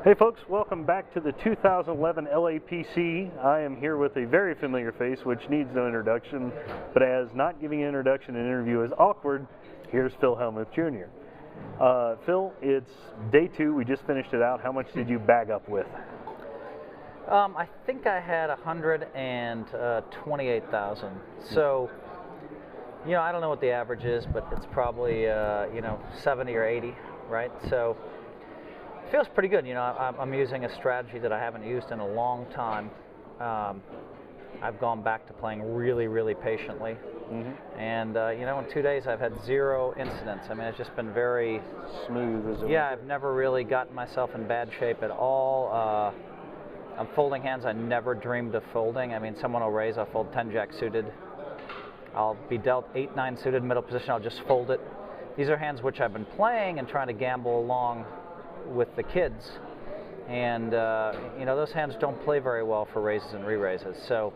Hey folks, welcome back to the 2011 LAPC. I am here with a very familiar face which needs no introduction, but as not giving an introduction and interview is awkward, here's Phil Hellmuth Jr. Phil, it's day 2, we just finished it out. How much did you bag up with? I think I had 128,000. So, I don't know what the average is, but it's probably 70 or 80, right? So it feels pretty good. I'm using a strategy that I haven't used in a long time. I've gone back to playing really, really patiently. And in 2 days I've had 0 incidents. I mean, it's just been very smooth. Yeah, I've never really gotten myself in bad shape at all. I'm folding hands I never dreamed of folding. I mean, someone will raise, I'll fold 10 jack suited. I'll be dealt 8-9 suited middle position, I'll just fold it. These are hands which I've been playing and trying to gamble along with the kids. And those hands don't play very well for raises and re-raises. So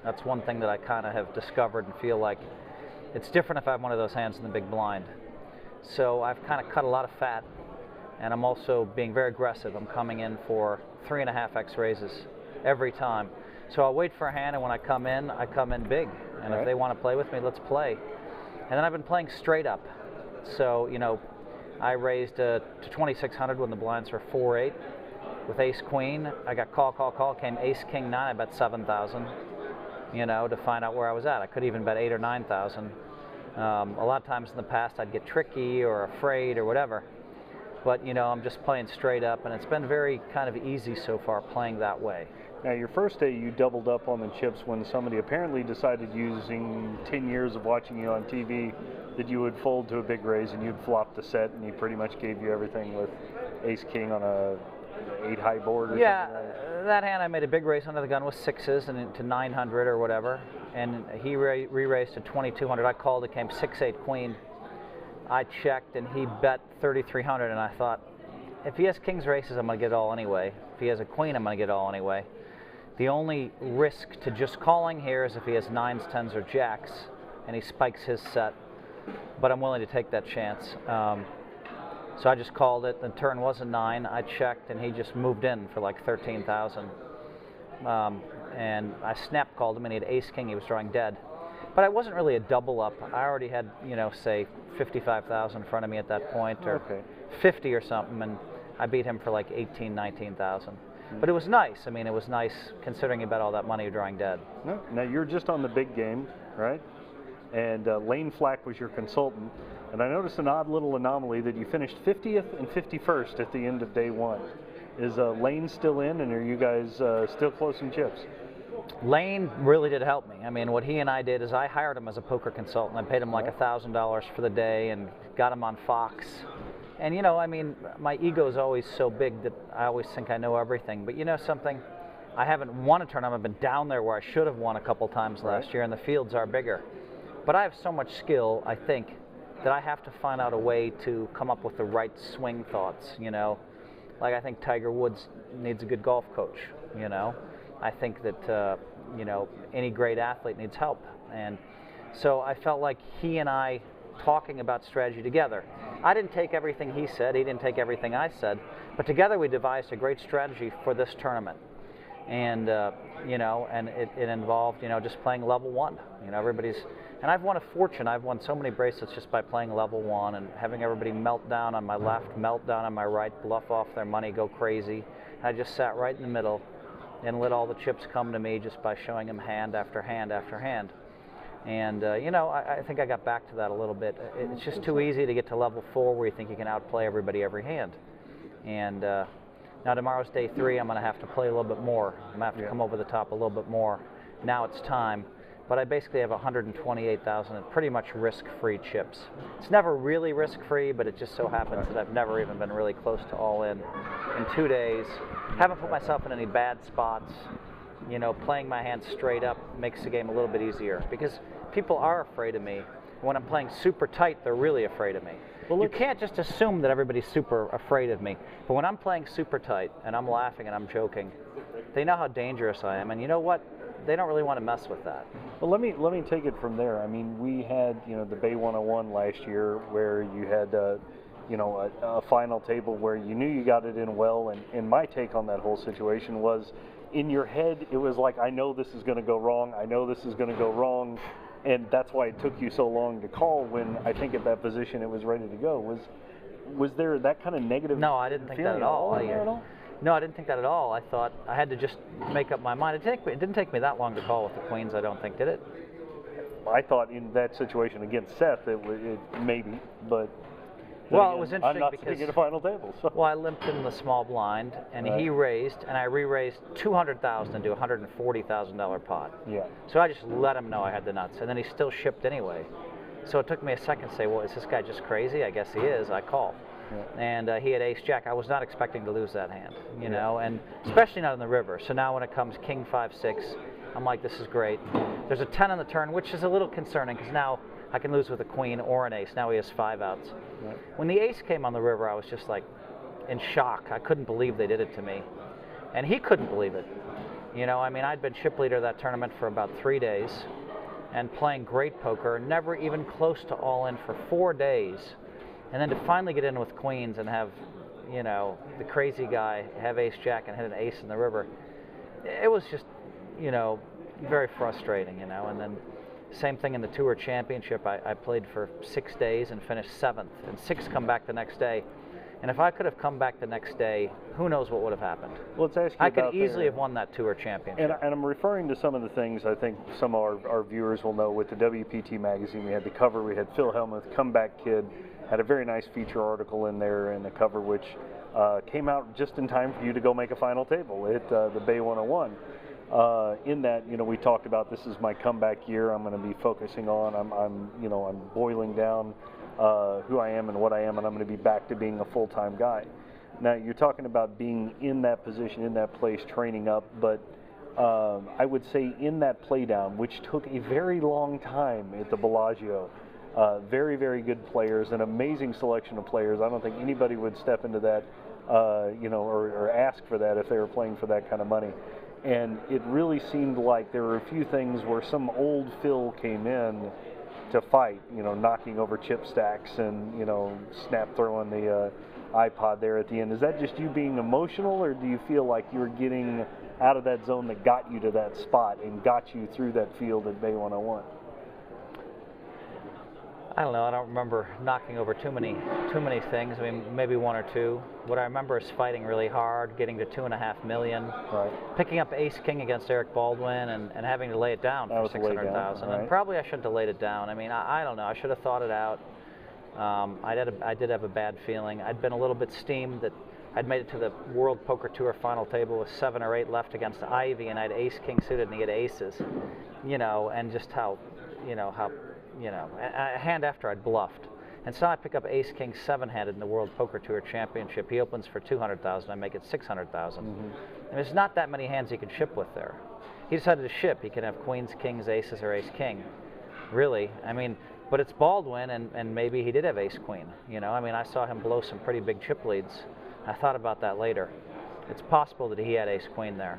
that's one thing that I kind of have discovered and feel like it's different if I have one of those hands in the big blind. So I've kind of cut a lot of fat, and I'm also being very aggressive. I'm coming in for 3.5x raises every time. So I'll wait for a hand, and when I come in big. And if they want to play with me, let's play. And then I've been playing straight up. So, I raised to 2,600 when the blinds were 4-8 with ace queen. I got call, came ace king 9, I bet 7,000, to find out where I was at. I could even bet 8,000 or 9,000. A lot of times in the past I'd get tricky or afraid or whatever. But, I'm just playing straight up, and it's been very kind of easy so far playing that way. Now, your first day you doubled up on the chips when somebody apparently decided, using 10 years of watching you on TV, that you would fold to a big raise and you'd flop the set, and he pretty much gave you everything with ace king on a 8 high board or something. Yeah, that hand I made a big raise under the gun with 6s and into 900 or whatever, and he re-raised to 2,200. I called, it came 6-8 queen. I checked and he bet 3,300, and I thought, if he has kings races, I'm going to get it all anyway. If he has a queen, I'm going to get it all anyway. The only risk to just calling here is if he has 9s, 10s, or jacks, and he spikes his set. But I'm willing to take that chance. So I just called it. The turn was a 9. I checked, and he just moved in for like 13,000. And I snap called him, and he had ace king. He was drawing dead. But I wasn't really a double up. I already had, say, 55,000 in front of me at that point, or 50 or something, and I beat him for like 18,000, 19,000. But it was nice. I mean, it was nice considering you bet all that money you're drawing dead. No, now you're just on the big game, right? And Layne Flack was your consultant. And I noticed an odd little anomaly that you finished 50th and 51st at the end of day 1. Is Layne still in, and are you guys still close in chips? Layne really did help me. I mean, what he and I did is I hired him as a poker consultant. I paid him like $1,000 for the day and got him on Fox. And my ego is always so big that I always think I know everything. But something, I haven't won a tournament. I've been down there where I should have won a couple times last year, and the fields are bigger. But I have so much skill, I think, that I have to find out a way to come up with the right swing thoughts, Like I think Tiger Woods needs a good golf coach, I think that, any great athlete needs help. And so I felt like he and I talking about strategy together. I didn't take everything he said, he didn't take everything I said, but together we devised a great strategy for this tournament. And, and it involved, just playing level 1. And I've won a fortune. I've won so many bracelets just by playing level 1 and having everybody melt down on my left, melt down on my right, bluff off their money, go crazy. And I just sat right in the middle and let all the chips come to me just by showing them hand after hand after hand. And, I think I got back to that a little bit. It's just too easy to get to level 4 where you think you can outplay everybody every hand. And now tomorrow's day 3, I'm going to have to play a little bit more. I'm going to have to come over the top a little bit more. Now it's time. But I basically have 128,000 in pretty much risk-free chips. It's never really risk-free, but it just so happens that I've never even been really close to all in 2 days. Haven't put myself in any bad spots. Playing my hands straight up makes the game a little bit easier because people are afraid of me. When I'm playing super tight, they're really afraid of me. Well, you can't just assume that everybody's super afraid of me. But when I'm playing super tight and I'm laughing and I'm joking, they know how dangerous I am. And you know what? They don't really want to mess with that. Well, let me take it from there. I mean, we had the Bay 101 last year where you had you know, a final table where you knew you got it in well. And my take on that whole situation was, in your head, it was like, I know this is going to go wrong. I know this is going to go wrong. And that's why it took you so long to call, when I think at that position it was ready to go. Was there that kind of negative? No, I didn't think that at all. No, I didn't think that at all. I thought I had to just make up my mind. It didn't take me that long to call with the queens, I don't think, did it? I thought in that situation against Seth, it maybe, but well, it was interesting I'm not because sitting at a final table. So. Well, I limped in the small blind, and he raised, and I re-raised $200,000 into a $140,000 pot. Yeah. So I just let him know I had the nuts, and then he still shipped anyway. So it took me a second to say, well, is this guy just crazy? I guess he is. I call. Yeah. And he had ace jack. I was not expecting to lose that hand, you know, and especially not in the river. So now when it comes king 5-6, I'm like, this is great. There's a 10 on the turn, which is a little concerning because now I can lose with a queen or an ace. Now he has 5 outs. Yeah. When the ace came on the river, I was just like in shock. I couldn't believe they did it to me. And he couldn't believe it. You know, I mean, I'd been chip leader of that tournament for about 3 days and playing great poker, never even close to all in for 4 days. And then to finally get in with queens and have, you know, the crazy guy have ace jack and hit an ace in the river, it was just, you know, very frustrating, you know. And then same thing in the Tour Championship. I played for 6 days and finished 7th, and 6 come back the next day. And if I could have come back the next day, who knows what would have happened. Well, let's ask you I could easily have won that Tour Championship. And I'm referring to some of the things I think some of our viewers will know. With the WPT magazine, we had the cover. We had Phil Hellmuth, Comeback Kid, had a very nice feature article in there in the cover, which came out just in time for you to go make a final table at the Bay 101. In that, you know, we talked about, this is my comeback year. I'm going to be focusing on. I'm boiling down who I am and what I am, and I'm going to be back to being a full-time guy. Now, you're talking about being in that position, in that place, training up, but I would say in that playdown, which took a very long time at the Bellagio. Very, very good players, an amazing selection of players. I don't think anybody would step into that, or ask for that if they were playing for that kind of money. And it really seemed like there were a few things where some old Phil came in to fight, you know, knocking over chip stacks and, you know, snap throwing the iPod there at the end. Is that just you being emotional, or do you feel like you were getting out of that zone that got you to that spot and got you through that field at Bay 101? I don't know. I don't remember knocking over too many things. I mean, maybe 1 or 2. What I remember is fighting really hard, getting to $2.5 million, right. Picking up ace king against Eric Baldwin, and having to lay it down for $600,000. Right. And probably I shouldn't have laid it down. I mean, I don't know. I should have thought it out. I did have a bad feeling. I'd been a little bit steamed that I'd made it to the World Poker Tour final table with 7 or 8 left against Ivy, and I had ace king suited and he had aces, you know, and just how a hand after I'd bluffed. And so I pick up ace king 7-handed in the World Poker Tour Championship. He opens for $200,000. I make it $600,000. Mm-hmm. And there's not that many hands he can ship with there. He decided to ship. He can have queens, kings, aces, or ace king. Really, I mean, but it's Baldwin, and maybe he did have ace queen. You know, I mean, I saw him blow some pretty big chip leads. I thought about that later. It's possible that he had ace queen there.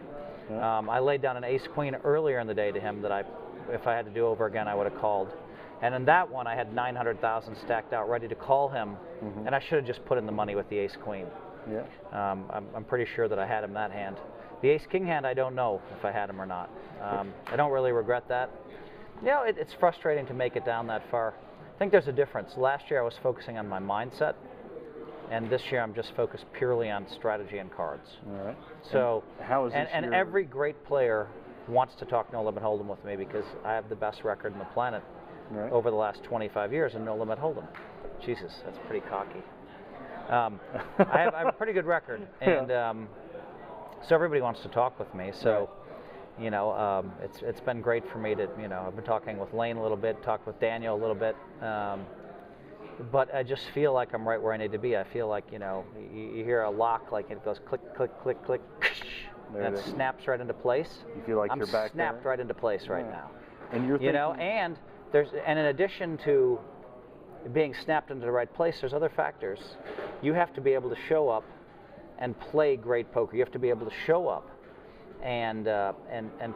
Yeah. I laid down an ace queen earlier in the day to him that if I had to do over again, I would have called. And in that one, I had $900,000 stacked out, ready to call him, mm-hmm. and I should have just put in the money with the ace queen. Yeah. I'm pretty sure that I had him that hand. The ace king hand, I don't know if I had him or not. I don't really regret that. You know, it's frustrating to make it down that far. I think there's a difference. Last year, I was focusing on my mindset, and this year, I'm just focused purely on strategy and cards. All right. So, and how is this and every great player wants to talk No Limit Hold'em with me because I have the best record in the planet. Right. Over the last 25 years in No Limit Hold'em. Jesus, that's pretty cocky. I have a pretty good record, and so everybody wants to talk with me. So, right. You know, it's been great for me to, you know, I've been talking with Layne a little bit, talked with Daniel a little bit, but I just feel like I'm right where I need to be. I feel like, you know, you hear a lock, like it goes click, click, click, click, and it snaps right into place. You feel like you're back snapped there? Right into place right now. And you're thinking, you know, and in addition to being snapped into the right place, there's other factors. You have to be able to show up and play great poker. You have to be able to show up and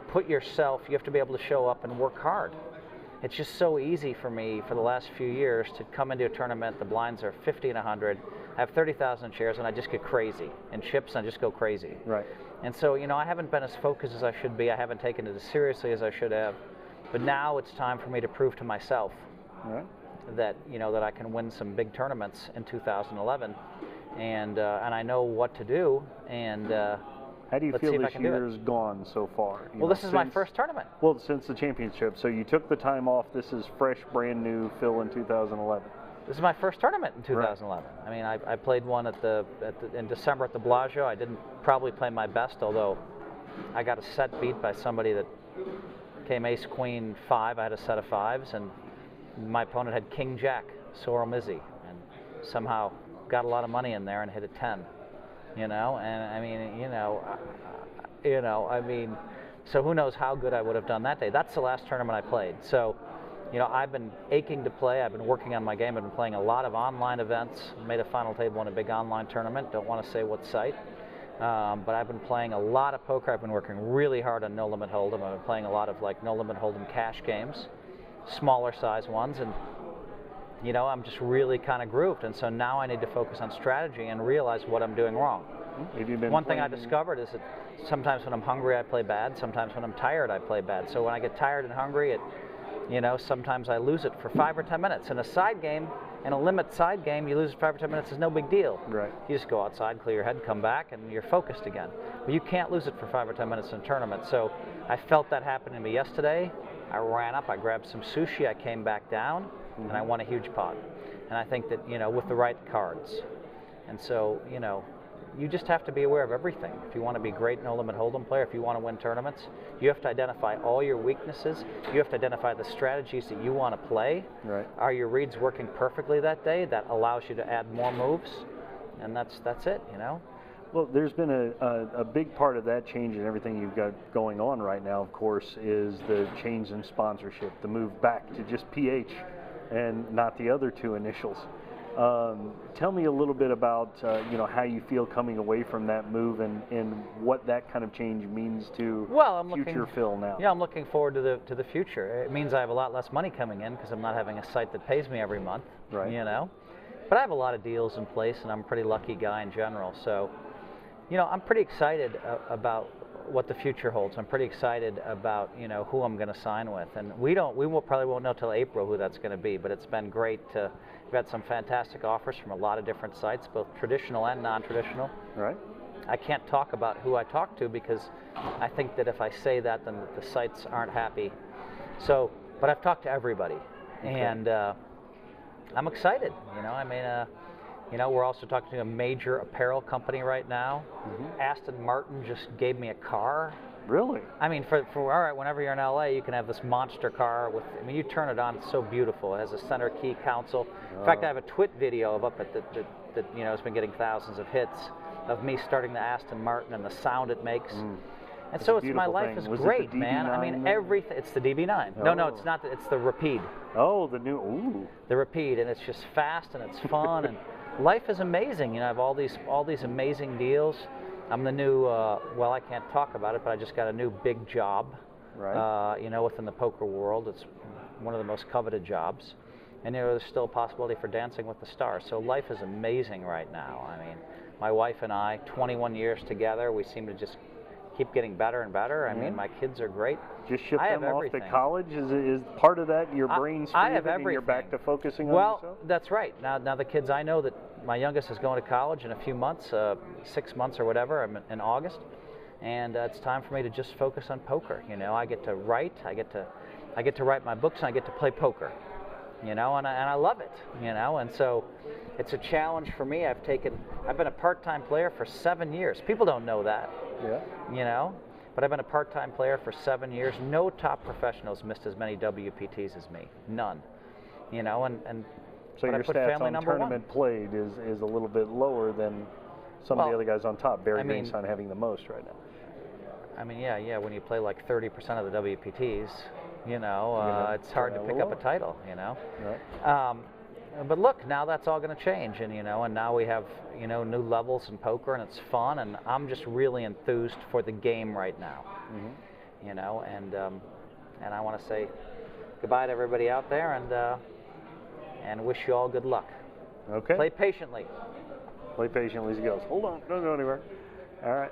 put yourself. You have to be able to show up and work hard. it's just so easy for me for the last few years to come into a tournament. The blinds are 50 and 100. I have 30,000 shares, and I just get crazy. And chips, and I just go crazy. Right. And so, you know, I haven't been as focused as I should be. I haven't taken it as seriously as I should have. But now it's time for me to prove to myself that, you know, that I can win some big tournaments in 2011, and I know what to do. And how do you feel this year's gone so far? Well, this is my first tournament. Well, since the championship, so you took the time off. This is fresh, brand new Phil in 2011. This is my first tournament in 2011. Right. I mean, I played one in December at the Bellagio. I didn't probably play my best, although I got a set beat by somebody that came ace, queen, 5. I had a set of 5s, and my opponent had king, jack, Sorrel Mizzi, and somehow got a lot of money in there and hit a 10. You know, and I mean, I mean, so who knows how good I would have done that day. That's the last tournament I played. So, you know, I've been aching to play. I've been working on my game. I've been playing a lot of online events. Made a final table in a big online tournament. Don't want to say what site. But I've been playing a lot of poker. I've been working really hard on No Limit Hold'em. I've been playing a lot of like No Limit Hold'em cash games, smaller size ones, and you know, I'm just really kind of grooved. And so now I need to focus on strategy and realize what I'm doing wrong. One thing I discovered is that sometimes when I'm hungry I play bad. Sometimes when I'm tired I play bad. So when I get tired and hungry, you know, sometimes I lose it for 5 or 10 minutes. In a side game, in a limit side game, you lose 5 or 10 minutes is no big deal. Right. You just go outside, clear your head, come back, and you're focused again. But you can't lose it for 5 or 10 minutes in a tournament. So I felt that happen to me yesterday. I ran up, I grabbed some sushi, I came back down, and I won a huge pot. And I think that, you know, with the right cards. And so, you know, you just have to be aware of everything. If you want to be a great No Limit Hold'em player, if you want to win tournaments, you have to identify all your weaknesses. You have to identify the strategies that you want to play. Right. Are your reads working perfectly that day? That allows you to add more moves, and that's it, you know? Well, there's been a big part of that change in everything you've got going on right now, of course, is the change in sponsorship, the move back to just PH and not the other 2 initials. Tell me a little bit about you know, how you feel coming away from that move and what that kind of change means to future Phil now. Yeah, I'm looking forward to the future. It means I have a lot less money coming in because I'm not having a site that pays me every month. Right. You know, but I have a lot of deals in place, and I'm a pretty lucky guy in general. So, you know, I'm pretty excited about what the future holds. I'm pretty excited about, you know, who I'm going to sign with, and probably won't know till April who that's going to be. But it's been great to. We've had some fantastic offers from a lot of different sites, both traditional and non-traditional. Right. I can't talk about who I talk to because I think that if I say that, then the sites aren't happy. So, but I've talked to everybody, and I'm excited. You know, I mean, you know, we're also talking to a major apparel company right now. Aston Martin just gave me a car. Really? I mean, for all right, whenever you're in LA, you can have this monster car with, I mean, you turn it on, it's so beautiful. It has a center key console. In fact, I have a twit video of up at that you know, it's been getting thousands of hits of me starting the Aston Martin and the sound it makes. And so it's my life is great, man. I mean, everything. It's the DB9. No, it's not. It's the Rapide. Oh, the new. Ooh. The Rapide, and it's just fast and it's fun and life is amazing. You know, I have all these amazing deals. I'm the new, well, I can't talk about it, but I just got a new big job, right. You know, within the poker world. It's one of the most coveted jobs. And you know, there's still a possibility for Dancing with the Stars. So life is amazing right now. I mean, my wife and I, 21 years together, we seem to just keep getting better and better. I mean, my kids are great. Just ship them off to college? Is part of that your brain's freezing and you're back to focusing on yourself? Well, that's right. Now the kids, I know that my youngest is going to college in a few months, 6 months or whatever. I'm in August, and it's time for me to just focus on poker. You know, I get to write, I get to write my books, and I get to play poker. You know, and I love it. You know, and so it's a challenge for me. I've been a part-time player for 7 years. People don't know that. Yeah. You know, but I've been a part-time player for 7 years. No top professionals missed as many WPTs as me. None. You know, and so your stats on tournament played is a little bit lower than some of the other guys on top. Barry Greenstein having the most right now. I mean, yeah. When you play like 30% of the WPTs, you know, it's hard to pick up a title. You know. Right. But look, now that's all going to change, and you know, and now we have, you know, new levels in poker, and it's fun, and I'm just really enthused for the game right now. You know, and I want to say goodbye to everybody out there, and wish you all good luck. Okay. Play patiently. Play patiently as it goes. Hold on, don't go anywhere. All right.